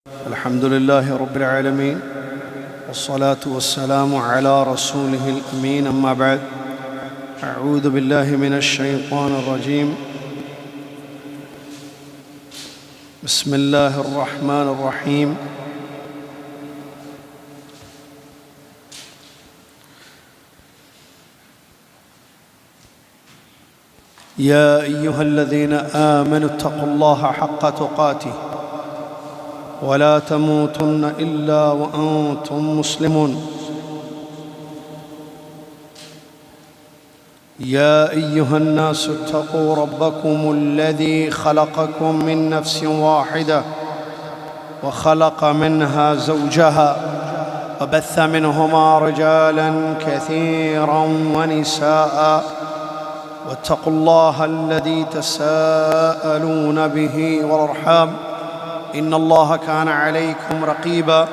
الحمد لله رب العالمين والصلاة والسلام على رسوله الأمين أما بعد أعوذ بالله من الشيطان الرجيم بسم الله الرحمن الرحيم يا أيها الذين آمنوا اتقوا الله حق تقاته ولا تموتن إلا وأنتم مسلمون يا أيها الناس اتقوا ربكم الذي خلقكم من نفس واحدة وخلق منها زوجها وبث منهما رجالا كثيرا ونساء واتقوا الله الذي تساءلون به والأرحام إن الله كان عليكم رقيبا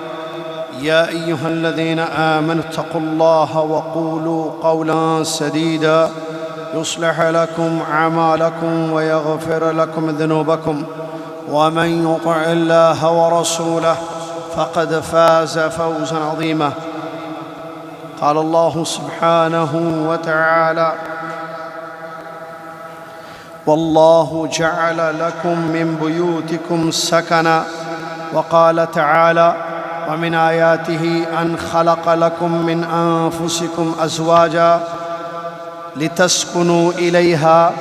يا أيها الذين آمنوا اتقوا الله وقولوا قولا سديدا يصلح لكم أعمالكم ويغفر لكم ذنوبكم ومن يطع الله ورسوله فقد فاز فوزا عظيما قال الله سبحانه وتعالى والله جعل لكم من بيوتكم سكنا وقال تعالى ومن آياته أن خلق لكم من أنفسكم أزواجا لتسكنوا إليها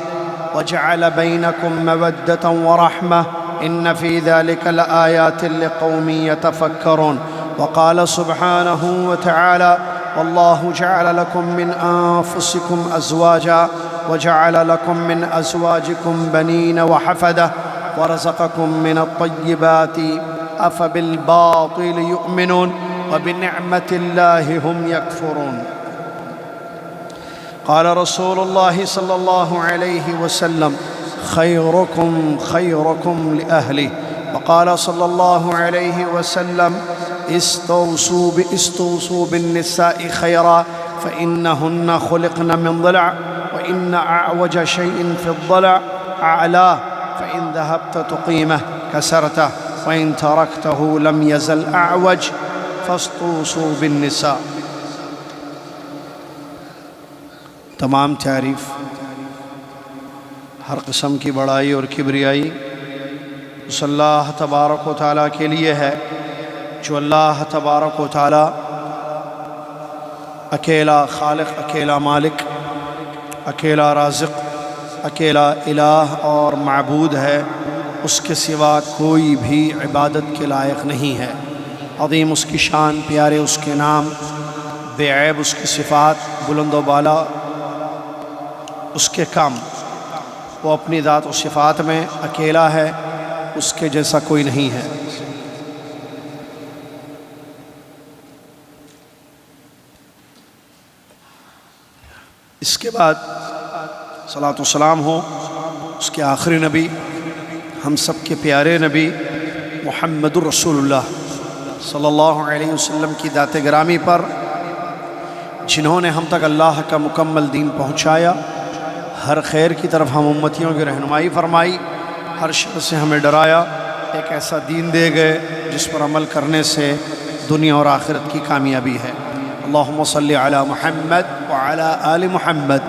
وجعل بينكم مودة ورحمة إن في ذلك لآيات لقوم يتفكرون وقال سبحانه وتعالى والله جعل لكم من أنفسكم أزواجا وجعل لكم من أزواجكم بنين وحفدة ورزقكم من الطيبات أفبالباطل يؤمنون وبنعمة الله هم يكفرون قال رسول الله صلى الله عليه وسلم خيركم خيركم لأهله وقال صلى الله عليه وسلم استوصوا بالنساء خيرا فإنهن خلقن من ضلع وإن أعوج شيء في الضلع أعلاه فإن ذهبت تقيمه كسرته وإن تركته لم يزل أعوج فاستوصوا بالنساء. تمام تعریف ہر قسم کی بڑائی اور کبریائی اس اللہ تبارک و تعالیٰ کے لیے ہے جو اللہ تبارک و تعالیٰ اکیلا خالق، اکیلا مالک، اکیلا رازق، اکیلا الہ اور معبود ہے، اس کے سوا کوئی بھی عبادت کے لائق نہیں ہے۔ عظیم اس کی شان، پیارے اس کے نام، بے عیب اس کی صفات، بلند و بالا اس کے کام۔ وہ اپنی ذات و صفات میں اکیلا ہے، اس کے جیسا کوئی نہیں ہے۔ اس کے بعد صلاۃ و سلام ہو اس کے آخری نبی، ہم سب کے پیارے نبی محمد الرسول اللہ صلی اللہ علیہ وسلم کی ذات گرامی پر، جنہوں نے ہم تک اللہ کا مکمل دین پہنچایا، ہر خیر کی طرف ہم امتیوں کی رہنمائی فرمائی، ہر شر سے ہمیں ڈرایا، ایک ایسا دین دے گئے جس پر عمل کرنے سے دنیا اور آخرت کی کامیابی ہے۔ اللہم صلی علی محمد وعلی آل محمد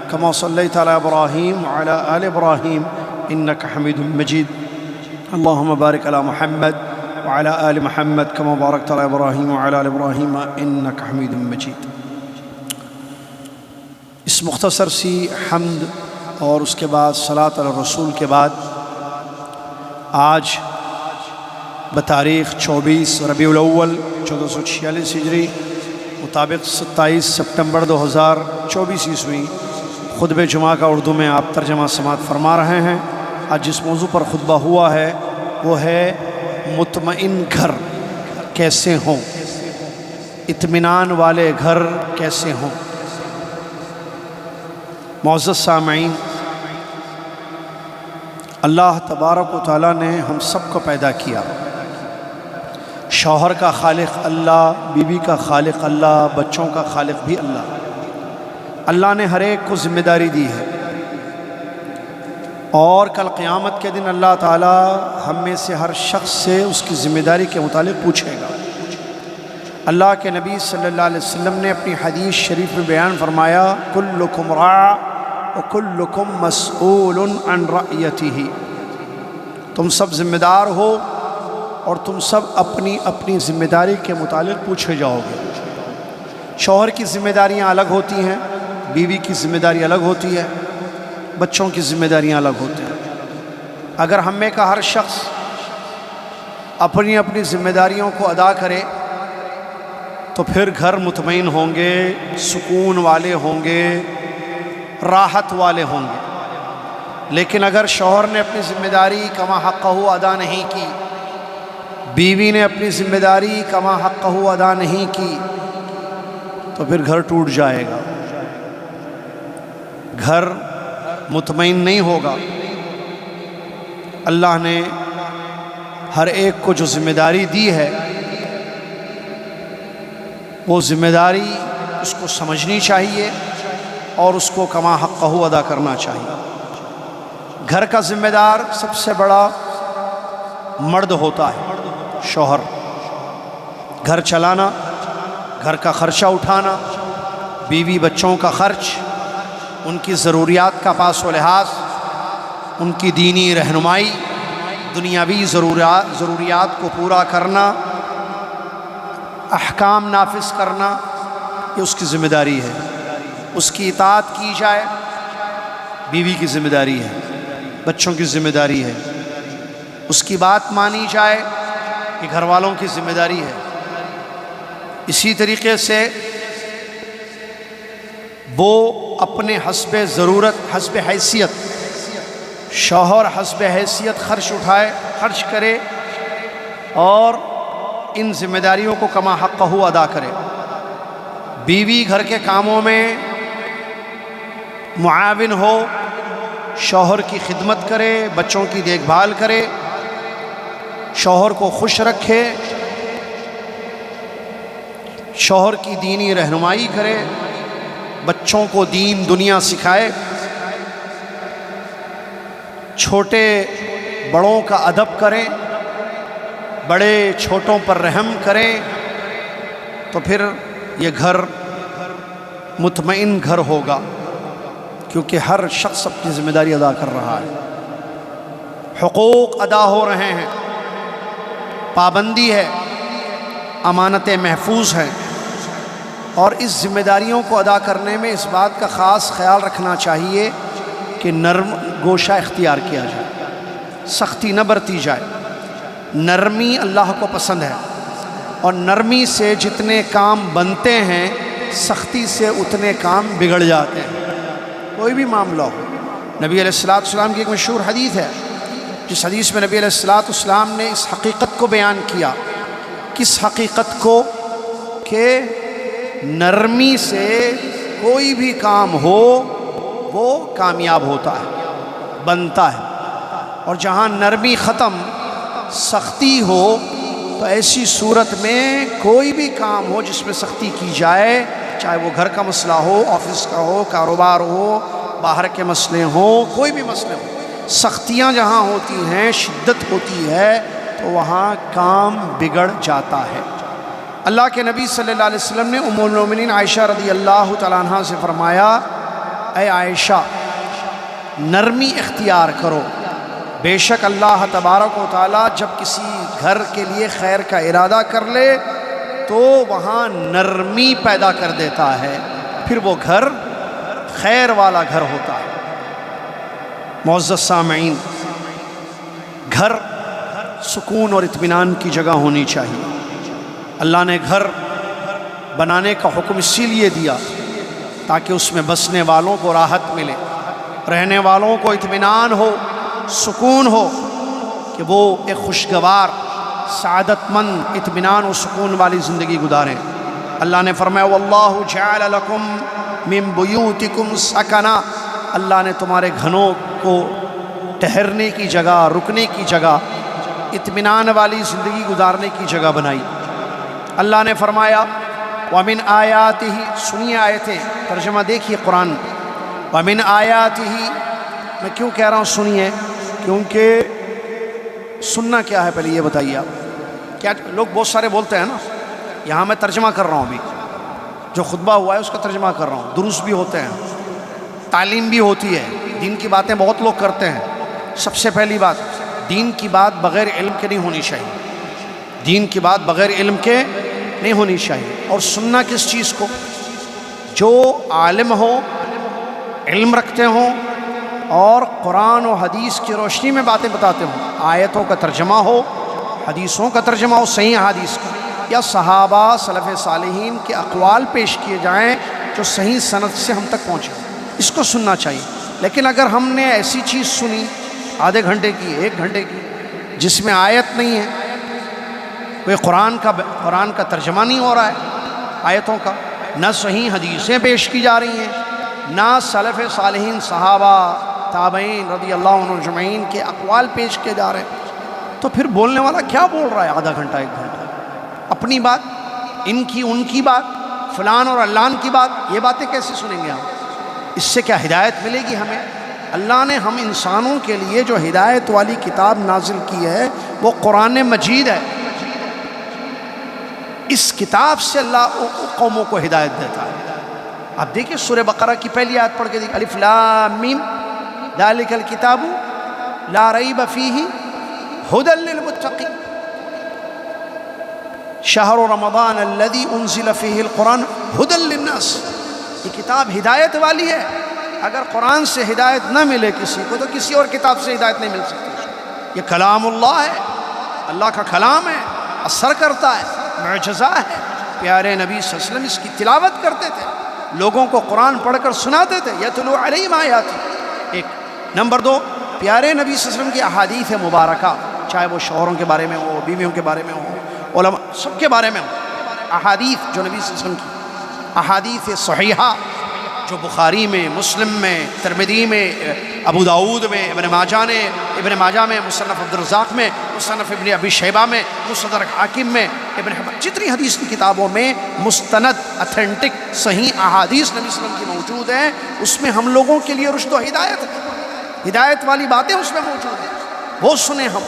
کما صلیت علی ابراہیم وعلی آل ابراہیم انک حمید مجید۔ اللہم بارک علی محمد وعلی آل محمد کما بارکت علی ابراہیم وعلی آل ابراہیم انک حمید مجید۔ اس مختصر سی حمد اور اس کے بعد صلاۃ علی الرسول کے بعد آج بتاریخ 24 ربیع الاول 1446 ہجری مطابق 27 سپٹمبر 2024 عیسوی خطبہ جمعہ کا اردو میں آپ ترجمہ سماعت فرما رہے ہیں۔ آج جس موضوع پر خطبہ ہوا ہے وہ ہے مطمئن گھر کیسے ہوں، اطمینان والے گھر کیسے ہوں۔ معزز سامعین، اللہ تبارک و تعالیٰ نے ہم سب کو پیدا کیا، شوہر کا خالق اللہ، بیوی کا خالق اللہ، بچوں کا خالق بھی اللہ۔ اللہ نے ہر ایک کو ذمہ داری دی ہے اور کل قیامت کے دن اللہ تعالی ہم میں سے ہر شخص سے اس کی ذمہ داری کے متعلق پوچھے گا۔ اللہ کے نبی صلی اللہ علیہ وسلم نے اپنی حدیث شریف میں بیان فرمایا، کلکم راع وکلکم مسئول عن رعیتہ، تم سب ذمہ دار ہو اور تم سب اپنی اپنی ذمہ داری کے متعلق پوچھے جاؤ گے۔ شوہر کی ذمہ داریاں الگ ہوتی ہیں، بیوی کی ذمہ داری الگ ہوتی ہے، بچوں کی ذمہ داریاں الگ ہوتی ہیں۔ اگر ہم میں کا ہر شخص اپنی اپنی ذمہ داریوں کو ادا کرے تو پھر گھر مطمئن ہوں گے، سکون والے ہوں گے، راحت والے ہوں گے۔ لیکن اگر شوہر نے اپنی ذمہ داری کما حقہ ادا نہیں کی، بیوی نے اپنی ذمہ داری کما حقہ ادا نہیں کی، تو پھر گھر ٹوٹ جائے گا، گھر مطمئن نہیں ہوگا۔ اللہ نے ہر ایک کو جو ذمہ داری دی ہے، وہ ذمہ داری اس کو سمجھنی چاہیے اور اس کو کما حقہ ادا کرنا چاہیے۔ گھر کا ذمہ دار سب سے بڑا مرد ہوتا ہے، شوہر۔ گھر چلانا، گھر کا خرچہ اٹھانا، بیوی بچوں کا خرچ، ان کی ضروریات کا پاس و لحاظ، ان کی دینی رہنمائی، دنیاوی ضروریات کو پورا کرنا، احکام نافذ کرنا، یہ اس کی ذمہ داری ہے۔ اس کی اطاعت کی جائے، بیوی کی ذمہ داری ہے، بچوں کی ذمہ داری ہے۔ اس کی بات مانی جائے، یہ گھر والوں کی ذمہ داری ہے۔ اسی طریقے سے وہ اپنے حسب ضرورت، حسب حیثیت، شوہر حسب حیثیت خرچ اٹھائے، خرچ کرے اور ان ذمہ داریوں کو کما حقہ ادا کرے۔ بیوی گھر کے کاموں میں معاون ہو، شوہر کی خدمت کرے، بچوں کی دیکھ بھال کرے، شوہر کو خوش رکھے، شوہر کی دینی رہنمائی کرے، بچوں کو دین دنیا سکھائے، چھوٹے بڑوں کا ادب کریں، بڑے چھوٹوں پر رحم کریں، تو پھر یہ گھر مطمئن گھر ہوگا، کیونکہ ہر شخص اپنی ذمہ داری ادا کر رہا ہے، حقوق ادا ہو رہے ہیں، پابندی ہے، امانتیں محفوظ ہیں۔ اور اس ذمہ داریوں کو ادا کرنے میں اس بات کا خاص خیال رکھنا چاہیے کہ نرم گوشہ اختیار کیا جائے، سختی نہ برتی جائے۔ نرمی اللہ کو پسند ہے، اور نرمی سے جتنے کام بنتے ہیں، سختی سے اتنے کام بگڑ جاتے ہیں۔ کوئی بھی معاملہ ہو، نبی علیہ السلام کی ایک مشہور حدیث ہے، جس حدیث میں نبی علیہ السلام نے اس حقیقت کو بیان کیا۔ کس حقیقت کو؟ کہ نرمی سے کوئی بھی کام ہو وہ کامیاب ہوتا ہے، بنتا ہے، اور جہاں نرمی ختم، سختی ہو، تو ایسی صورت میں کوئی بھی کام ہو جس میں سختی کی جائے، چاہے وہ گھر کا مسئلہ ہو، آفس کا ہو، کاروبار ہو، باہر کے مسئلے ہوں، کوئی بھی مسئلے ہوں، سختیاں جہاں ہوتی ہیں، شدت ہوتی ہے، تو وہاں کام بگڑ جاتا ہے۔ اللہ کے نبی صلی اللہ علیہ وسلم نے ام المومنین عائشہ رضی اللہ تعالیٰ عنہ سے فرمایا، اے عائشہ، نرمی اختیار کرو، بے شک اللہ تبارک و تعالیٰ جب کسی گھر کے لیے خیر کا ارادہ کر لے تو وہاں نرمی پیدا کر دیتا ہے، پھر وہ گھر خیر والا گھر ہوتا ہے۔ معزز سامعین، گھر سکون اور اطمینان کی جگہ ہونی چاہیے۔ اللہ نے گھر بنانے کا حکم اسی لیے دیا تاکہ اس میں بسنے والوں کو راحت ملے، رہنے والوں کو اطمینان ہو، سکون ہو، کہ وہ ایک خوشگوار، سعادت مند، اطمینان و سکون والی زندگی گزاریں۔ اللہ نے فرمایا واللہ جعل لکم من بیوتکم سکنا، اللہ نے تمہارے گھروں کو ٹھہرنے کی جگہ، رکنے کی جگہ، اطمینان والی زندگی گزارنے کی جگہ بنائی۔ اللہ نے فرمایا وَمِنْ آیَاتِهِ، سنیے آیتیں، ترجمہ دیکھیے قرآن، وَمِنْ آیَاتِهِ، میں کیوں کہہ رہا ہوں سنیے، کیونکہ سننا کیا ہے پہلے یہ بتائیے آپ. کیا لوگ بہت سارے بولتے ہیں نا، یہاں میں ترجمہ کر رہا ہوں، ابھی جو خطبہ ہوا ہے اس کا ترجمہ کر رہا ہوں. دروس بھی ہوتے ہیں، تعلیم بھی ہوتی ہے، دین کی باتیں بہت لوگ کرتے ہیں. سب سے پہلی بات، دین کی بات بغیر علم کے نہیں ہونی چاہیے. دین کی بات بغیر علم کے نہیں ہونی چاہیے. اور سننا کس چیز کو؟ جو عالم ہو، علم رکھتے ہوں اور قرآن و حدیث کی روشنی میں باتیں بتاتے ہوں. آیتوں کا ترجمہ ہو، حدیثوں کا ترجمہ ہو، صحیح حدیث کا، یا صحابہ سلف صالحین کے اقوال پیش کیے جائیں جو صحیح سند سے ہم تک پہنچے. اس کو سننا چاہیے. لیکن اگر ہم نے ایسی چیز سنی آدھے گھنٹے کی، 1 گھنٹے کی، جس میں آیت نہیں ہے، کوئی قرآن کا ترجمہ نہیں ہو رہا ہے آیتوں کا، نہ صحیح حدیثیں پیش کی جا رہی ہیں، نہ سلف صالحین صحابہ تابعین رضی اللہ عنہ اجمعین کے اقوال پیش کیے جا رہے ہیں، تو پھر بولنے والا کیا بول رہا ہے آدھا گھنٹہ 1 گھنٹہ؟ اپنی بات، ان کی ان کی بات، فلان اور علان کی بات، یہ باتیں کیسے سنیں گے ہم؟ اس سے کیا ہدایت ملے گی ہمیں؟ اللہ نے ہم انسانوں کے لیے جو ہدایت والی کتاب نازل کی ہے وہ قرآن مجید ہے. اس کتاب سے اللہ قوموں کو ہدایت دیتا ہے. آپ دیکھیں سورہ بقرہ کی پہلی آیت پڑھ کے دیکھیں، الف لام میم ذالک الکتاب لا ریب فیہ ھدی للمتقین شہر رمضان الذی انزل فیہ القرآن ھدی للناس. یہ کتاب ہدایت والی ہے. اگر قرآن سے ہدایت نہ ملے کسی کو تو کسی اور کتاب سے ہدایت نہیں مل سکتی. یہ کلام اللہ ہے، اللہ کا کلام ہے، اثر کرتا ہے، معجزہ ہے. پیارے نبی صلی اللہ علیہ وسلم اس کی تلاوت کرتے تھے، لوگوں کو قرآن پڑھ کر سناتے تھے. یتلو علیہم آیاتی. ایک نمبر 2، پیارے نبی صلی اللہ علیہ وسلم کی احادیث مبارکہ، چاہے وہ شوہروں کے بارے میں ہو، بیویوں کے بارے میں ہو، علماء سب کے بارے میں ہو. احادیث جو نبی صلی اللہ علیہ وسلم کی احادیث صحیحہ جو بخاری میں، مسلم میں، ترمذی میں، ابو داؤد میں، ابن ماجہ میں، مصنف عبدالرزاق میں، مصنف ابن ابی شیبہ میں، مستدرک حاکم میں، ابن حبان، جتنی حدیث کی کتابوں میں مستند اتھینٹک صحیح احادیث نبی صلی اللہ علیہ وسلم کی موجود ہیں، اس میں ہم لوگوں کے لیے رشد و ہدایت ہے. ہدایت والی باتیں اس میں موجود ہیں، وہ سنیں ہم.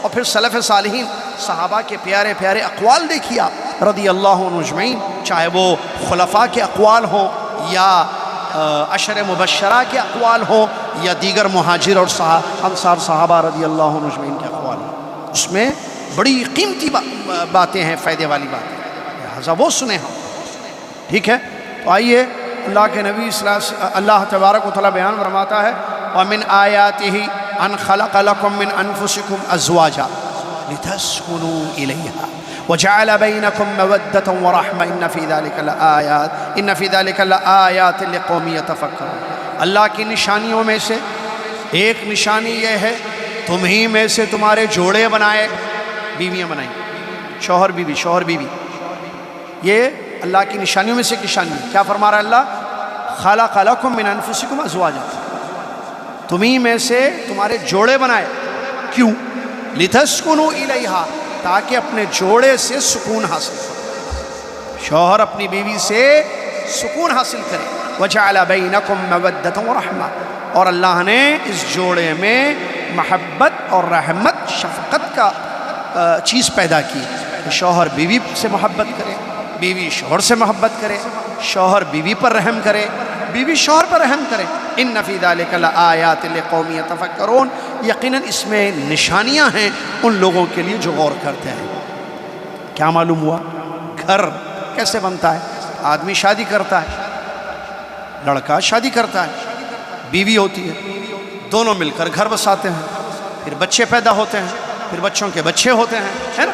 اور پھر سلف صالحین صحابہ کے پیارے پیارے اقوال دیکھیے آپ رضی اللہ عنہ اجمعین، چاہے وہ خلفاء کے اقوال ہوں یا عشر مبشرہ کے اقوال ہوں یا دیگر مہاجر اور انصار صحابہ رضی اللہ عنہ اجمعین کے اقوال ہوں. اس میں بڑی قیمتی باتیں ہیں، فائدے والی باتیں، لہٰذا وہ سنیں ہم. ٹھیک ہے، تو آئیے اللہ کے نبی اللہ تبارک و تعالیٰ بیان فرماتا ہے، وَمِنْ آيَاتِهِ أَنْ خَلَقَ لَكُم مِّنْ أَنفُسِكُمْ أَزْوَاجًا لِتَسْكُنُوا إِلَيْهَا وَجَعَلَ بَيْنَكُم مَّوَدَّةً وَرَحْمَةً إِنَّ فِي ذَلِكَ لَآيَاتٍ لِقَوْمٍ يَتَفَكَّرُونَ. اللہ کی نشانیوں میں سے ایک نشانی یہ ہے تمہیں میں سے تمہارے جوڑے بنائے، بیویاں بنائیں، شوہر بیوی. یہ اللہ کی نشانیوں میں سے ایک نشانی ہے. کیا فرما رہا ہے اللہ؟ خَلَقَ لَكُم مِّنْ أَنفُسِكُمْ أَزْوَاجًا، تمہیں میں سے تمہارے جوڑے بنائے. کیوں؟ لِتَسْكُنُوا إِلَيْهَا، تاکہ اپنے جوڑے سے سکون حاصل کرے، شوہر اپنی بیوی سے سکون حاصل کرے. وَجَعَلَ بَيْنَكُم مَّوَدَّةً وَرَحْمَةً، اور اللہ نے اس جوڑے میں محبت اور رحمت، شفقت کا چیز پیدا کی. شوہر بیوی سے محبت کرے، بیوی شوہر سے محبت کرے، شوہر بیوی پر رحم کرے، بیوی شوہر پر رحم کرے. ان فی ذلک لآیات لقوم یتفکرون، یقیناً اس میں نشانیاں ہیں ان لوگوں کے لیے جو غور کرتے ہیں. کیا معلوم ہوا؟ گھر کیسے بنتا ہے؟ آدمی شادی کرتا ہے، لڑکا شادی کرتا ہے، بیوی ہوتی ہے، دونوں مل کر گھر بساتے ہیں، پھر بچے پیدا ہوتے ہیں، پھر بچوں کے بچے ہوتے ہیں، ہے نا؟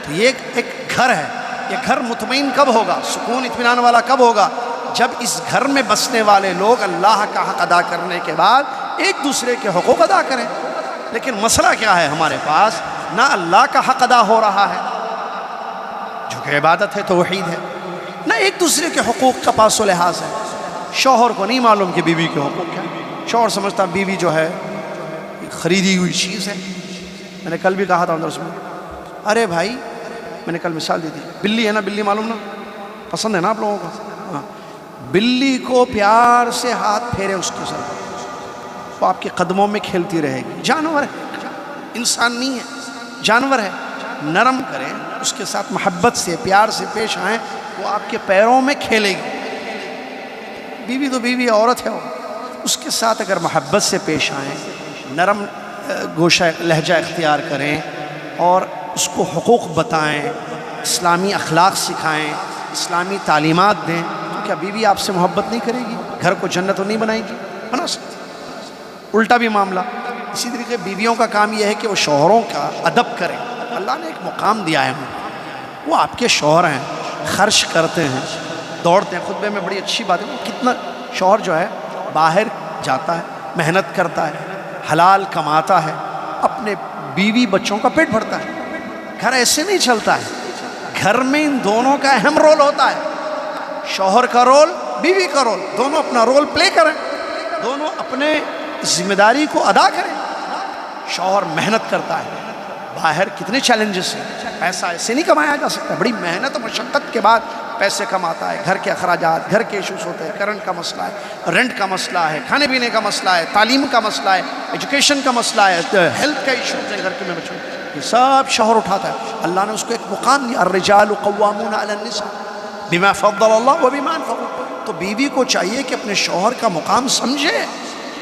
تو یہ ایک گھر ہے. یہ گھر مطمئن کب ہوگا، سکون اطمینان والا کب ہوگا؟ جب اس گھر میں بسنے والے لوگ اللہ کا حق ادا کرنے کے بعد ایک دوسرے کے حقوق ادا کریں. لیکن مسئلہ کیا ہے ہمارے پاس؟ نہ اللہ کا حق ادا ہو رہا ہے جو کہ عبادت ہے، توحید ہے، نہ ایک دوسرے کے حقوق کا پاس و لحاظ ہے. شوہر کو نہیں معلوم کہ بیوی کے حقوق کیا. شوہر سمجھتا بیوی جو ہے خریدی ہوئی چیز ہے. میں نے کل بھی کہا تھا درس میں، ارے بھائی میں نے کل مثال دی تھی، بلی ہے نا، بلی معلوم نا، پسند ہے نا آپ لوگوں کو؟ ہاں، بلی کو پیار سے ہاتھ پھیرے اس کے سر، وہ آپ کے قدموں میں کھیلتی رہے گی. جانور ہے، انسان نہیں ہے، جانور ہے. نرم کریں، اس کے ساتھ محبت سے پیار سے پیش آئیں، وہ آپ کے پیروں میں کھیلے گی. بیوی تو بیوی عورت ہے، اس کے ساتھ اگر محبت سے پیش آئیں، نرم گوشہ لہجہ اختیار کریں اور اس کو حقوق بتائیں، اسلامی اخلاق سکھائیں، اسلامی تعلیمات دیں، تو کیا بیوی آپ سے محبت نہیں کرے گی؟ گھر کو جنت نہیں بنائے گی؟ بنا سکتی. الٹا بھی معاملہ. اسی طریقے بیویوں کا کام یہ ہے کہ وہ شوہروں کا ادب کریں. اللہ نے ایک مقام دیا ہے ہمیں، وہ آپ کے شوہر ہیں، خرچ کرتے ہیں، دوڑتے ہیں. خطبے میں بڑی اچھی بات ہے، کتنا شوہر جو ہے باہر جاتا ہے، محنت کرتا ہے، حلال کماتا ہے، اپنے بیوی بچوں کا پیٹ بھرتا ہے. گھر ایسے نہیں چلتا ہے. گھر میں ان دونوں کا اہم رول ہوتا ہے. شوہر کا رول، بیوی کا رول، دونوں اپنا رول پلے کریں، دونوں اپنے ذمہ داری کو ادا کریں. شوہر محنت کرتا ہے، باہر کتنے چیلنجز ہیں، پیسہ ایسے نہیں کمایا جا سکتا. بڑی محنت و مشقت کے بعد پیسے کماتا ہے. گھر کے اخراجات، گھر کے ایشوز ہوتے ہیں، کرنٹ کا مسئلہ ہے، رینٹ کا مسئلہ ہے، کھانے پینے کا مسئلہ ہے، تعلیم کا مسئلہ ہے، ایجوکیشن کا مسئلہ ہے، ہیلتھ کا ایشوز ہے گھر کے میں بچوں. یہ سب شوہر اٹھاتا ہے. اللہ نے اس کو ایک مقام دیا، الرجال قوامون علی النساء بما فضل اللہ وبما انفقوا. تو بیوی کو چاہیے کہ اپنے شوہر کا مقام سمجھے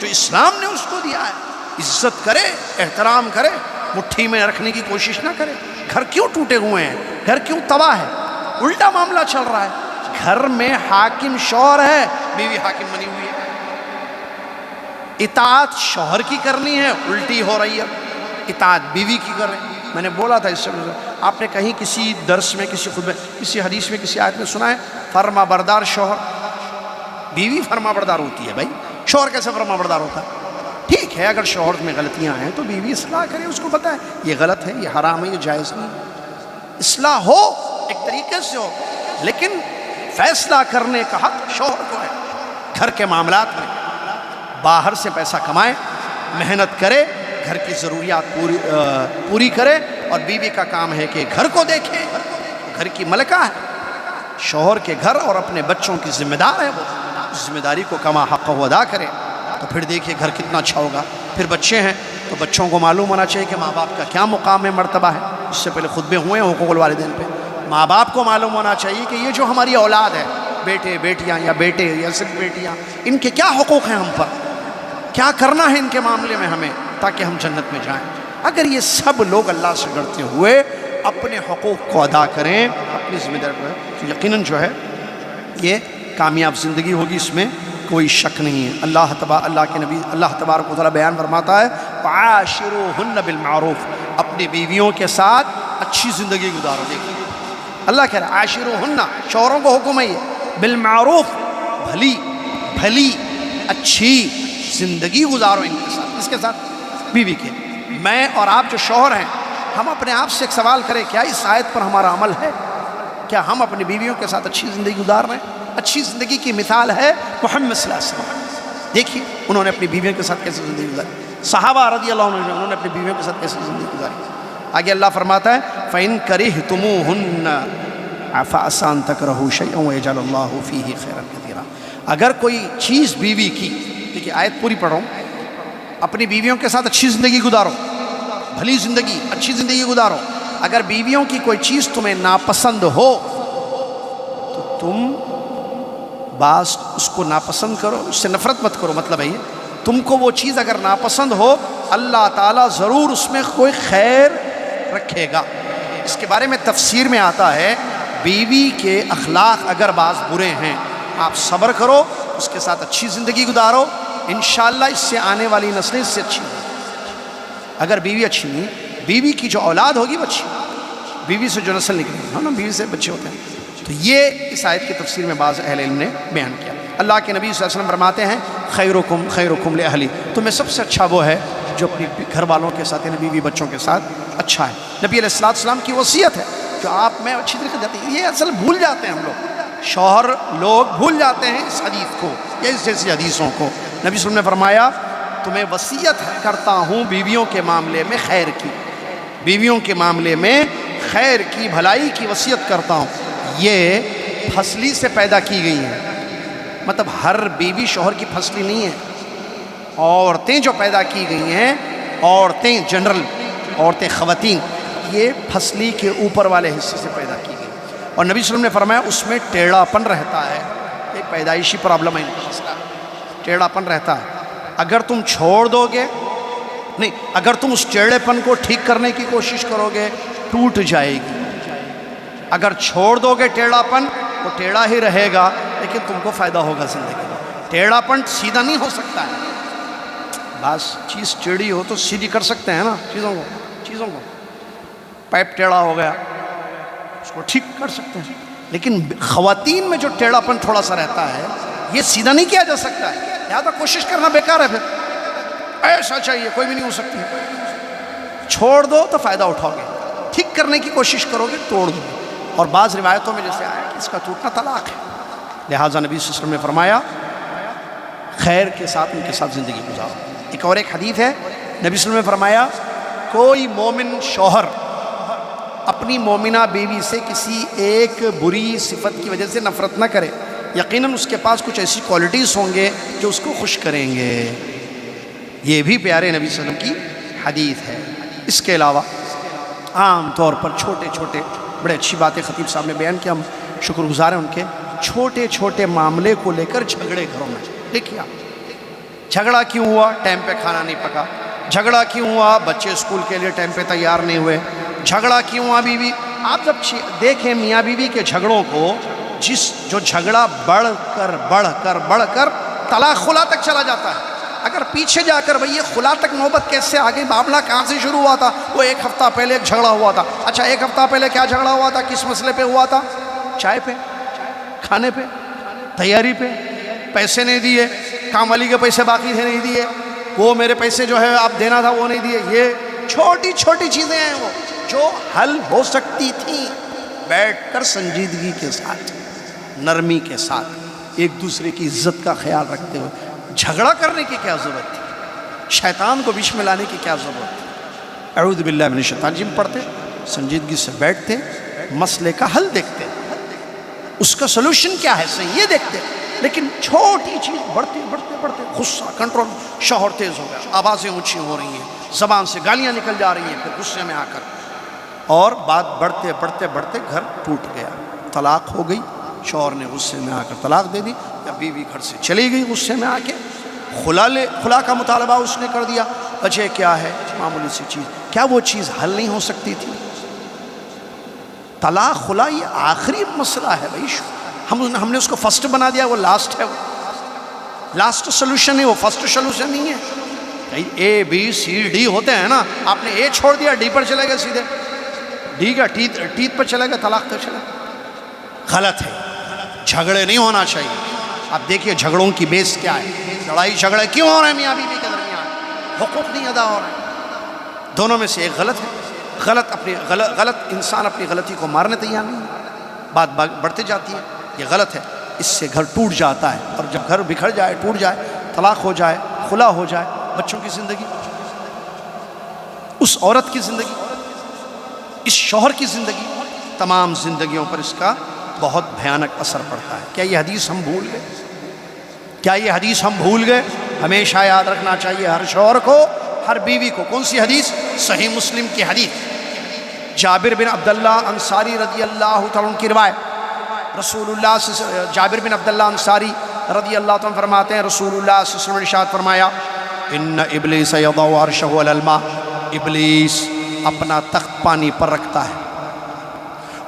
جو اسلام نے اس کو دیا ہے، عزت کرے، احترام کرے، مٹھی میں رکھنے کی کوشش نہ کرے. گھر کیوں ٹوٹے ہوئے ہیں؟ گھر کیوں تباہ ہے؟ الٹا معاملہ چل رہا ہے. گھر میں حاکم شوہر ہے، بیوی حاکم بنی ہوئی ہے. اطاعت شوہر کی کرنی ہے، الٹی ہو رہی ہے، اطاعت بیوی کی کر رہے ہیں. میں نے بولا تھا اس سے آپ نے کہیں کسی درس میں، کسی خطبے، کسی حدیث میں، کسی آیت میں سنا ہے فرما بردار شوہر؟ بیوی فرما بردار ہوتی ہے. بھائی شوہر کیسے فرما بردار ہوتا ہے؟ ٹھیک ہے، اگر شوہر میں غلطیاں ہیں تو بیوی اصلاح کرے، اس کو بتائے یہ غلط ہے، یہ حرام ہے، یہ جائز نہیں. اصلاح ہو ایک طریقے سے ہو، لیکن فیصلہ کرنے کا حق شوہر کو ہے. گھر کے معاملات میں باہر سے پیسہ کمائے، محنت کرے، گھر کی ضروریات پوری کرے، اور بیوی کا کام ہے کہ گھر کو دیکھے. گھر کی ملکہ ہے، شوہر کے گھر اور اپنے بچوں کی ذمہ دار ہے. وہ ذمہ داری کو کما حق وہ ادا کرے، تو پھر دیکھیے گھر کتنا اچھا ہوگا. پھر بچے ہیں تو بچوں کو معلوم ہونا چاہیے کہ ماں باپ کا کیا مقام ہے، مرتبہ ہے. اس سے پہلے خطبے ہوئے ہیں حقوق الوالدین پہ. ماں باپ کو معلوم ہونا چاہیے کہ یہ جو ہماری اولاد ہے، بیٹے بیٹیاں یا بیٹے یا صرف بیٹیاں، ان کے کیا حقوق ہیں ہم پر، کیا کرنا ہے ان کے معاملے میں ہمیں، تاکہ ہم جنت میں جائیں. اگر یہ سب لوگ اللہ سے ڈرتے ہوئے اپنے حقوق کو ادا کریں، اپنی ذمہ داری کو، تو یقیناً جو ہے یہ کامیاب زندگی ہوگی، اس میں کوئی شک نہیں ہے. اللہ کے نبی اللہ تبارک و تعالیٰ بیان فرماتا ہے وعاشروہن بالمعروف، اپنی بیویوں کے ساتھ اچھی زندگی گزارو. دیکھیے اللہ کہہ رہا ہے عاشروہن، شوہروں کو حکم ہے یہ، بالمعروف، بھلی اچھی زندگی گزارو ان کے ساتھ. اس کے ساتھ بیوی کے. میں اور آپ جو شوہر ہیں، ہم اپنے آپ سے ایک سوال کریں، کیا اس آیت پر ہمارا عمل ہے؟ کیا ہم اپنی بیویوں کے ساتھ اچھی زندگی گزار رہے ہیں؟ اچھی زندگی کی مثال ہے محمد صلی اللہ علیہ وسلم. دیکھیے انہوں نے اپنی بیویوں کے ساتھ کیسے زندگی گزاری. صحابہ رضی اللہ عنہ انہوں نے اپنی بیویوں کے ساتھ کیسے زندگی گزاری. آگے اللہ فرماتا ہے فَإِن كَرِهْتُمُوهُنَّ عَفَاسَ أَن تَكْرَهُوا شَيْئًا وَيَجْعَلَ اللَّهُ فِيهِ خَيْرًا كَثِيرًا. اگر کوئی چیز بیوی کی، دیکھیے آیت پوری پڑھو، اپنی بیویوں کے ساتھ اچھی زندگی گزارو، بھلی زندگی، اچھی زندگی گزارو. اگر بیویوں کی کوئی چیز تمہیں ناپسند ہو تو تم بعض اس کو ناپسند کرو، اس سے نفرت مت کرو. مطلب ہے یہ تم کو وہ چیز اگر ناپسند ہو، اللہ تعالیٰ ضرور اس میں کوئی خیر رکھے گا. اس کے بارے میں تفسیر میں آتا ہے بیوی کے اخلاق اگر بعض برے ہیں، آپ صبر کرو، اس کے ساتھ اچھی زندگی گزارو، انشاءاللہ اس سے آنے والی نسلیں اس سے اچھی ہوں. اگر بیوی اچھی نہیں، بیوی کی جو اولاد ہوگی وہ اچھی، بیوی سے جو نسل نکلے گی، نا بیوی سے بچے ہوتے ہیں. تو یہ اس آیت کی تفسیر میں بعض اہل علم نے بیان کیا. اللہ کے نبی صلی اللہ علیہ وسلم فرماتے ہیں خیرکم لأہلی، تمہیں سب سے اچھا وہ ہے جو اپنی گھر والوں کے ساتھ، یعنی بیوی بچوں کے ساتھ اچھا ہے. نبی علیہ السلام کی وصیت ہے جو آپ میں اچھی طریقے سے جاتے ہیں. یہ اصل بھول جاتے ہیں ہم لوگ، شوہر لوگ بھول جاتے ہیں اس حدیث کو، یا اس جیسی حدیثوں کو. نبی صلی اللہ علیہ وسلم نے فرمایا تمہیں وصیت کرتا ہوں بیویوں کے معاملے میں خیر کی، بیویوں کے معاملے میں خیر کی، بھلائی کی وصیت کرتا ہوں. یہ پھسلی سے پیدا کی گئی ہے، مطلب ہر بیوی شوہر کی پھسلی نہیں ہے. عورتیں جو پیدا کی گئی ہیں، عورتیں جنرل، عورتیں خواتین، یہ پھسلی کے اوپر والے حصے سے پیدا کی گئی، اور نبی صلی اللہ علیہ وسلم نے فرمایا اس میں ٹیڑھا پن رہتا ہے، ایک پیدائشی پرابلم ہے ان کا مسئلہ، ٹیڑھا پن رہتا ہے، اگر تم چھوڑ دو گے، نہیں، اگر تم اس ٹیڑھے پن کو ٹھیک کرنے کی کوشش کرو گے ٹوٹ جائے گی، اگر چھوڑ دو گے ٹیڑھا پن وہ ٹیڑھا ہی رہے گا، لیکن تم کو فائدہ ہوگا زندگی میں، ٹیڑھا پن سیدھا نہیں ہو سکتا ہے، بس چیز ٹیڑھی ہو تو سیدھی کر سکتے ہیں نا چیزوں کو، پائپ ٹیڑھا ہو گیا اس کو ٹھیک کر سکتے ہیں، لیکن خواتین میں جو ٹیڑھا پن تھوڑا سا رہتا ہے یہ سیدھا نہیں کیا جا سکتا ہے، لہٰذا کوشش کرنا بیکار ہے، پھر ایسا چاہیے کوئی بھی نہیں ہو سکتی ہے، چھوڑ دو تو فائدہ اٹھاؤ گے، ٹھیک کرنے کی کوشش کرو گے توڑ دو، اور بعض روایتوں میں جیسے آیا کہ اس کا ٹوٹنا طلاق ہے، لہٰذا نبی صلی اللہ علیہ وسلم نے فرمایا خیر کے ساتھ ان کے ساتھ زندگی گزارو۔ ایک حدیث ہے، نبی صلی اللہ علیہ وسلم نے فرمایا کوئی مومن شوہر اپنی مومنہ بیوی سے کسی ایک بری صفت کی وجہ سے نفرت نہ کرے، یقیناً اس کے پاس کچھ ایسی کوالٹیز ہوں گے جو اس کو خوش کریں گے، یہ بھی پیارے نبی صلی اللہ علیہ وسلم کی حدیث ہے۔ اس کے علاوہ عام طور پر چھوٹے چھوٹے بڑے اچھی باتیں خطیب صاحب نے بیان کی، ہم شکر گزار ہیں ان کے، چھوٹے چھوٹے معاملے کو لے کر جھگڑے گھروں میں، دیکھیے آپ جھگڑا کیوں ہوا؟ ٹائم پہ کھانا نہیں پکا، جھگڑا کیوں ہوا؟ بچے اسکول کے لیے ٹائم پہ تیار نہیں ہوئے، جھگڑا کیوں ہوا بیوی؟ آپ جب دیکھیں میاں بیوی کے جھگڑوں کو، جو جھگڑا بڑھ کر طلاق خلا تک چلا جاتا ہے، اگر پیچھے جا کر بھئی یہ خلا تک نوبت کیسے آگئی، معاملہ کہاں سے شروع ہوا تھا؟ وہ ایک ہفتہ پہلے ایک جھگڑا ہوا تھا، اچھا ایک ہفتہ پہلے کیا جھگڑا ہوا تھا؟ کس مسئلے پہ ہوا تھا؟ چائے پہ، کھانے پہ، تیاری پہ، پیسے نہیں دیے، کام والی کے پیسے باقی تھے نہیں دیے، وہ میرے پیسے جو ہے آپ دینا تھا وہ نہیں دیے، یہ چھوٹی چھوٹی چیزیں ہیں وہ جو حل ہو سکتی تھیں بیٹھ کر سنجیدگی کے ساتھ، نرمی کے ساتھ، ایک دوسرے کی عزت کا خیال رکھتے ہوئے۔ جھگڑا کرنے کی کیا ضرورت تھی؟ شیطان کو بیچ میں لانے کی کیا ضرورت تھی؟ اعوذ باللہ من الشیطان جی پڑھتے، سنجیدگی سے بیٹھتے، مسئلے کا حل دیکھتے، اس کا سلوشن کیا ہے صحیح یہ دیکھتے، لیکن چھوٹی چیز بڑھتے غصہ کنٹرول، شوہر تیز ہو گیا، آوازیں اونچی ہو رہی ہیں، زبان سے گالیاں نکل جا رہی ہیں، پھر غصے میں آ کر، اور بات بڑھتے گھر ٹوٹ گیا، طلاق ہو گئی، شوہر نے غصے میں آ کر طلاق دے دی، یا بیوی گھر سے چلی گئی غصے میں آ کے، خلا کا مطالبہ اس نے کر دیا، وجہ کیا ہے؟ معمولی سی چیز، کیا وہ چیز حل نہیں ہو سکتی تھی؟ طلاق خلا یہ آخری مسئلہ ہے بھائی، ہم نے اس کو فرسٹ بنا دیا، وہ لاسٹ ہے، وہ لاسٹ سلوشن ہے، وہ فرسٹ سلوشن نہیں ہے۔ اے بی سی ڈی ہوتے ہیں نا، آپ نے اے چھوڑ دیا ڈی پر چلے گئے سیدھے، ڈی کا ٹیت پر چلے گئے، طلاق تک چلے گئے، غلط ہے، جھگڑے نہیں ہونا چاہیے۔ آپ دیکھیے جھگڑوں کی بیس کیا ہے، لڑائی جھگڑے کیوں ہو رہے ہیں میاں بیوی کے درمیان؟ حقوق نہیں ادا ہو رہے، دونوں میں سے ایک غلط ہے، غلط انسان اپنی غلطی کو مارنے تیار نہیں ہے، بات بڑھتے جاتی ہے، یہ غلط ہے، اس سے گھر ٹوٹ جاتا ہے، اور جب گھر بکھر جائے، ٹوٹ جائے، طلاق ہو جائے، خلا ہو جائے، بچوں کی زندگی، اس عورت کی زندگی، اس شوہر کی زندگی، تمام زندگیوں پر اس کا بہت بھیانک اثر پڑتا ہے۔ کیا یہ حدیث ہم بھول گئے؟ ہمیشہ یاد رکھنا چاہیے ہر شوہر کو، ہر بیوی کو۔ کون سی حدیث؟ صحیح مسلم کی حدیث، جابر بن عبداللہ انصاری رضی اللہ تعالیٰ عنہ کی روایت، جابر بن عبداللہ انصاری رضی اللہ تعالیٰ عنہ فرماتے ہیں رسول اللہ صلی اللہ علیہ وسلم نے ارشاد فرمایا، ان ابلیس یضع عرشہ علی الماء، ابلیس اپنا تخت پانی پر رکھتا ہے،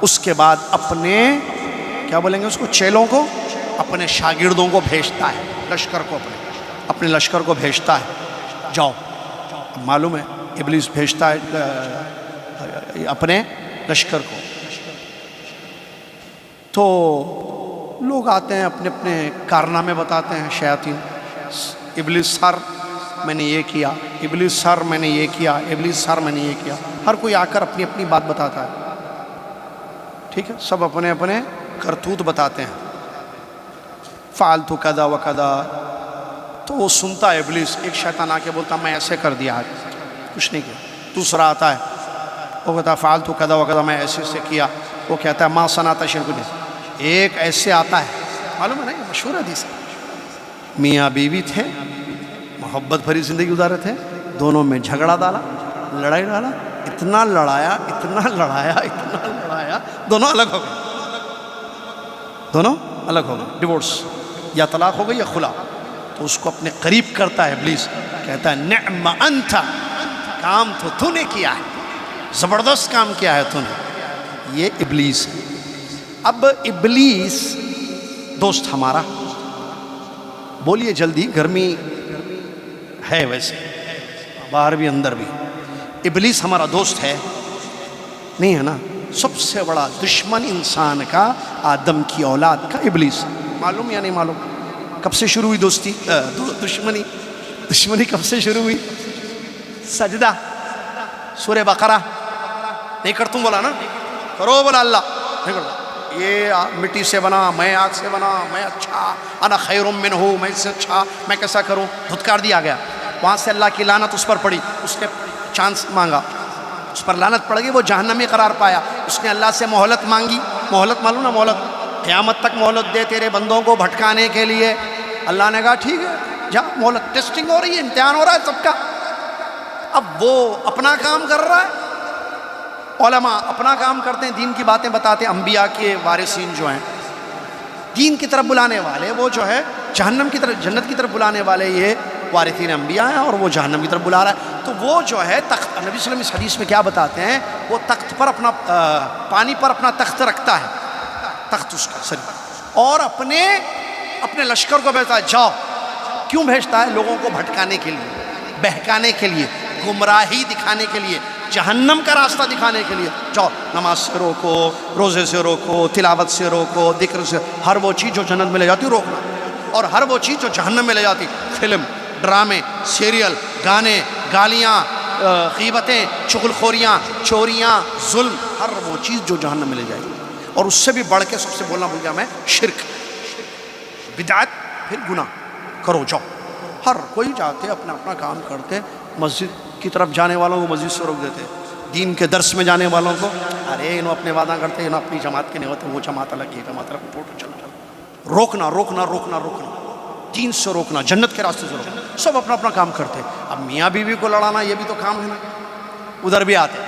اس کے بعد اپنے کیا بولیں گے اس کو، چیلوں کو، اپنے شاگردوں کو بھیجتا ہے، لشکر کو، اپنے لشکر کو بھیجتا ہے، جاؤ، معلوم ہے ابلیس بھیجتا ہے اپنے لشکر کو، تو لوگ آتے ہیں اپنے اپنے کارنامے بتاتے ہیں، شیاطین، ابلیس سر میں نے یہ کیا، ابلیس سر میں نے یہ کیا، ابلیس سر میں نے یہ کیا، ہر کوئی آ کر اپنی اپنی بات بتاتا ہے، ٹھیک ہے، سب اپنے اپنے کرتوت بتاتے ہیں، فعلت کذا و کذا، تو وہ سنتا ہے ابلیس، ایک شیطان آ کے بولتا میں ایسے کر دیا، کچھ نہیں کیا، دوسرا آتا ہے وہ کہتا ہے فعلت کذا و کذا، میں ایسے سے کیا، وہ کہتا ہے ما صنعت شرک بھی، ایک ایسے آتا ہے، معلوم ہے نا، یہ مشہور حدیث ہے، میاں بیوی تھے، محبت بھری زندگی گزارے تھے، دونوں میں جھگڑا ڈالا، لڑائی ڈالا، اتنا لڑایا، دونوں الگ ہو گئے، ڈیورس، یا طلاق ہو گئی یا خلا۔ تو اس کو اپنے قریب کرتا ہے ابلیس، کہتا ہے نعم انت، کام تو نے کیا ہے، زبردست کام کیا ہے تو نے۔ یہ ابلیس ہے۔ اب ابلیس دوست ہمارا، بولیے جلدی، گرمی ہے ویسے باہر بھی اندر بھی، ابلیس ہمارا دوست ہے نہیں ہے نا؟ سب سے بڑا دشمن انسان کا، آدم کی اولاد کا ابلیس، معلوم یا نہیں معلوم؟ کب سے شروع ہوئی دوستی، دشمنی کب سے شروع ہوئی؟ سجدہ، سورہ بقرہ نہیں کرتم بولا نا، کرو بولا اللہ، نہیں کرتا، یہ مٹی سے بنا، میں آگ سے بنا، میں اچھا، انا خیر منہ، میں اس سے اچھا، میں کیسا کروں، دھتکار دیا گیا۔ وہاں سے اللہ کی لعنت اس پر پڑی، اس نے چانس مانگا، اس پر لعنت پڑ گئی، وہ جہنمی قرار پایا۔ اس نے اللہ سے مہلت مانگی، مہلت معلوم نا، مہلت، قیامت تک مہلت دے تیرے بندوں کو بھٹکانے کے لیے۔ اللہ نے کہا ٹھیک ہے جا، مہلت، ٹیسٹنگ ہو رہی ہے، امتحان ہو رہا ہے سب کا۔ اب وہ اپنا کام کر رہا ہے، علماء اپنا کام کرتے ہیں، دین کی باتیں بتاتے ہیں، انبیاء کے وارثین جو ہیں، دین کی طرف بلانے والے، وہ جو ہے جہنم کی طرف، جنت کی طرف بلانے والے یہ وارثین انبیاء ہیں، اور وہ جہنم کی طرف بلا رہا ہے۔ تو وہ جو ہے تخت، نبی صلی اللہ علیہ وسلم اس حدیث میں کیا بتاتے ہیں، وہ تخت پر اپنا پانی پر اپنا تخت رکھتا ہے، تخت اس کا سر، اور اپنے لشکر کو بھیجتا ہے، جاؤ۔ کیوں بھیجتا ہے؟ لوگوں کو بھٹکانے کے لیے، بہکانے کے لیے، گمراہی دکھانے کے لیے، جہنم کا راستہ دکھانے کے لیے۔ جاؤ، نماز سے روکو، روزے سے روکو، تلاوت سے روکو، ذکر سے، ہر وہ چیز جو جنت میں لے جاتی روکنا، اور ہر وہ چیز جو جہنم میں لے جاتی، فلم، ڈرامے، سیریل، گانے، گالیاں، غیبتیں، چغل خوریاں، چوریاں، ظلم، ہر وہ چیز جو جہنم میں لے جائے گی۔ اور اس سے بھی بڑھ کے سب سے بولنا بھول گیا میں، شرک، بدعت، پھر گناہ، کرو جاؤ۔ ہر کوئی جاتے اپنا اپنا کام کرتے، مسجد کی طرف جانے والوں کو مسجد سے روک دیتے، دین کے درس میں جانے والوں کو، ارے انہوں اپنے وعدہ کرتے، انہوں اپنی جماعت کے نہیں ہوتے، وہ جماعت الگ، یہ جماعت الگ، چلو، روکنا روکنا روکنا روکنا، دین سے روکنا، جنت کے راستے سے روکنا، سب اپنا اپنا کام کرتے۔ اب میاں بیوی کو لڑانا یہ بھی تو کام ہے نا، ادھر بھی آتے،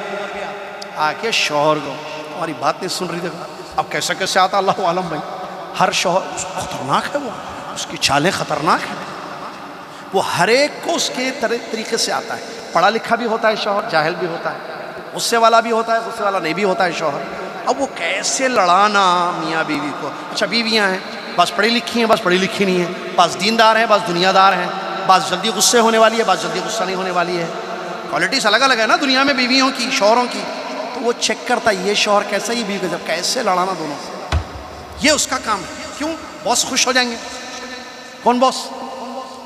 آ کے شوہر کو، ہماری بات نہیں سن رہی تھی، اب کیسے کیسے آتا اللہ عالم بھائی، ہر شوہر خطرناک ہے، وہ اس کی چالیں خطرناک ہیں، وہ ہر ایک کو اس کے طریقے سے آتا ہے، پڑھا لکھا بھی ہوتا ہے شوہر، جاہل بھی ہوتا ہے، غصے والا بھی ہوتا ہے، غصے والا نہیں بھی ہوتا ہے شوہر۔ اب وہ کیسے لڑانا میاں بیوی کو؟ اچھا بیویاں ہیں، بعض پڑھی لکھی ہیں، بعض پڑھی لکھی نہیں ہیں، بعض دیندار ہیں، بعض دنیا دار ہیں، بعض جلدی غصے ہونے والی ہے، بعض جلدی غصہ نہیں ہونے والی ہے، کوالٹیز الگ الگ ہے نا دنیا میں بیویوں کی، شوہروں کی۔ تو وہ چیک کرتا ہے یہ شوہر کیسا، یہ بیوی کیسا، کیسے لڑانا دونوں، یہ اس کا کام ہے۔ کیوں؟ باس خوش ہو جائیں گے۔ کون باس؟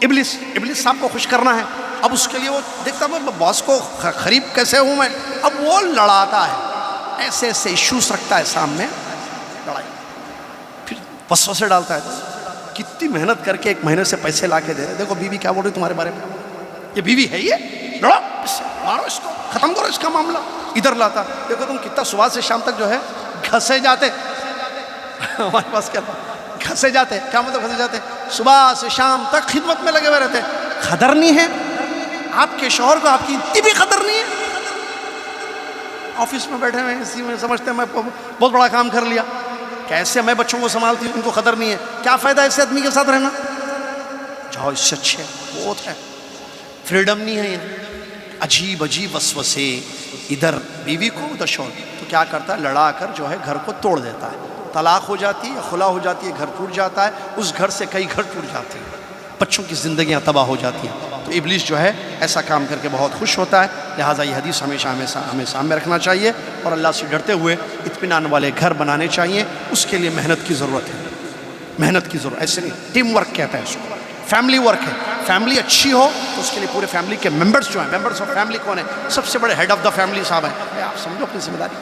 ابلیس۔ ابلیس صاحب کو خوش کرنا ہے، اب اس کے لیے وہ دیکھتا ہے باس کو قریب کیسے ہوں میں، اب وہ لڑاتا ہے، ایسے ایسے ایشوز رکھتا ہے سامنے، لڑائی، پھر وسوسے ڈالتا ہے۔ کتنی محنت کر کے 1 مہینے سے پیسے لا کے دے رہے، دیکھو بیوی کیا بول رہی تمہارے بارے میں، یہ بیوی ہے، یہ لڑو اس سے، مارو اس کو، ختم کرو اس کا معاملہ، ادھر لاتا۔ دیکھو تم کتنا صبح سے شام تک جو ہے گھسے جاتے، ہمارے پاس کیا گھسے جاتے، کیا مطلب گھسے جاتے؟ صبح سے شام تک خدمت میں لگے ہوئے رہتے، قدر نہیں ہے آپ کے شوہر کو، آپ کی اتنی بھی قدر نہیں ہے۔ آفس میں بیٹھے ہوئے اسی میں سمجھتے ہیں میں بہت بڑا کام کر لیا، کیسے میں بچوں کو سنبھالتی ہوں، ان کو قدر نہیں ہے، کیا فائدہ ایسے آدمی کے ساتھ رہنا؟ جاؤ، اس سے اچھے بہت ہے، فریڈم نہیں ہے یہ، عجیب عجیب وسوسے، ادھر بیوی کو ادھر شوہر، تو کیا کرتا ہے، لڑا کر جو ہے گھر کو توڑ دیتا ہے، طلاق ہو جاتی ہے، خلا ہو جاتی ہے، گھر ٹوٹ جاتا ہے، اس گھر سے کئی گھر ٹوٹ جاتے ہیں، بچوں کی زندگیاں تباہ ہو جاتی ہیں۔ تو ابلیس جو ہے ایسا کام کر کے بہت خوش ہوتا ہے، لہٰذا یہ حدیث ہمیشہ ہمیں سامنے رکھنا چاہیے، اور اللہ سے ڈرتے ہوئے اطمینان والے گھر بنانے چاہیے۔ اس کے لیے محنت کی ضرورت ہے، محنت کی ضرورت، ایسے نہیں، ٹیم ورک کہتا ہے اس کو، فیملی ورک ہے۔ فیملی اچھی ہو تو اس کے لیے پورے فیملی کے ممبرس جو ہیں، ممبرس آف فیملی کون ہیں؟ سب سے بڑے ہیڈ آف دا فیملی صاحب ہیں۔ آپ سمجھو اپنی ذمہ داری،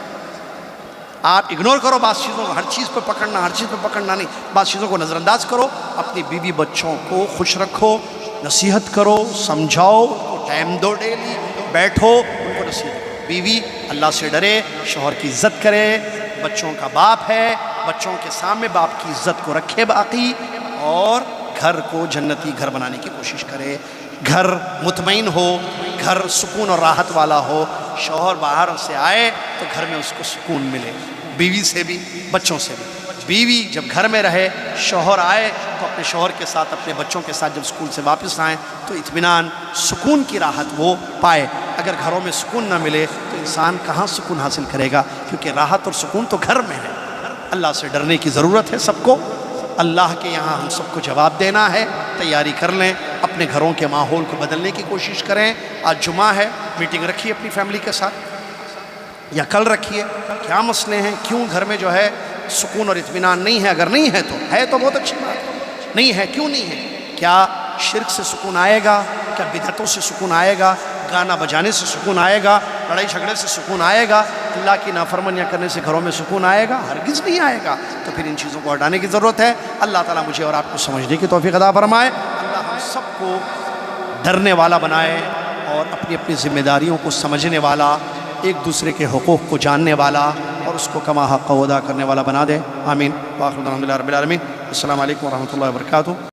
آپ اگنور کرو بعض چیزوں کو، ہر چیز پہ پکڑنا، ہر چیز پہ پکڑنا نہیں، بعض چیزوں کو نظر انداز کرو، اپنی بیوی بچوں کو خوش رکھو، نصیحت کرو، سمجھاؤ، ان کو ٹائم دو، ڈیلی بیٹھو، ان کو نصیحت کرو۔ بیوی اللہ سے ڈرے، شوہر کی عزت کرے، بچوں کا باپ ہے، بچوں کے سامنے باپ کی عزت کو رکھے باقی، اور گھر کو جنتی گھر بنانے کی کوشش کرے۔ گھر مطمئن ہو، گھر سکون اور راحت والا ہو، شوہر باہر سے آئے تو گھر میں اس کو سکون ملے، بیوی سے بھی بچوں سے بھی۔ بیوی جب گھر میں رہے، شوہر آئے تو اپنے شوہر کے ساتھ اپنے بچوں کے ساتھ جب اسکول سے واپس آئیں تو اطمینان، سکون کی راحت وہ پائے۔ اگر گھروں میں سکون نہ ملے تو انسان کہاں سکون حاصل کرے گا، کیونکہ راحت اور سکون تو گھر میں ہے۔ اللہ سے ڈرنے کی ضرورت ہے سب کو، اللہ کے یہاں ہم سب کو جواب دینا ہے۔ تیاری کر لیں، اپنے گھروں کے ماحول کو بدلنے کی کوشش کریں۔ آج جمعہ ہے، میٹنگ رکھیے اپنی فیملی کے ساتھ، یا کل رکھیے، کیا مسئلے ہیں، کیوں گھر میں جو ہے سکون اور اطمینان نہیں ہے۔ اگر نہیں ہے تو بہت اچھی بات ہے، نہیں ہے کیوں نہیں ہے؟ کیا شرک سے سکون آئے گا؟ کیا بدعتوں سے سکون آئے گا؟ گانا بجانے سے سکون آئے گا؟ لڑائی جھگڑے سے سکون آئے گا؟ اللہ کی نافرمانیاں کرنے سے گھروں میں سکون آئے گا؟ ہرگز نہیں آئے گا۔ تو پھر ان چیزوں کو ہٹانے کی ضرورت ہے۔ اللہ تعالیٰ مجھے اور آپ کو سمجھنے کی توفیق عطا فرمائے۔ اللہ ہم سب کو ڈرنے والا بنائے اور اپنی اپنی ذمہ داریوں کو سمجھنے والا، ایک دوسرے کے حقوق کو جاننے والا اور اس کو کما حق ادا کرنے والا بنا دے۔ آمین۔ وآخر دعوانا الحمدللہ رب العالمین۔ السلام علیکم ورحمۃ اللہ وبرکاتہ۔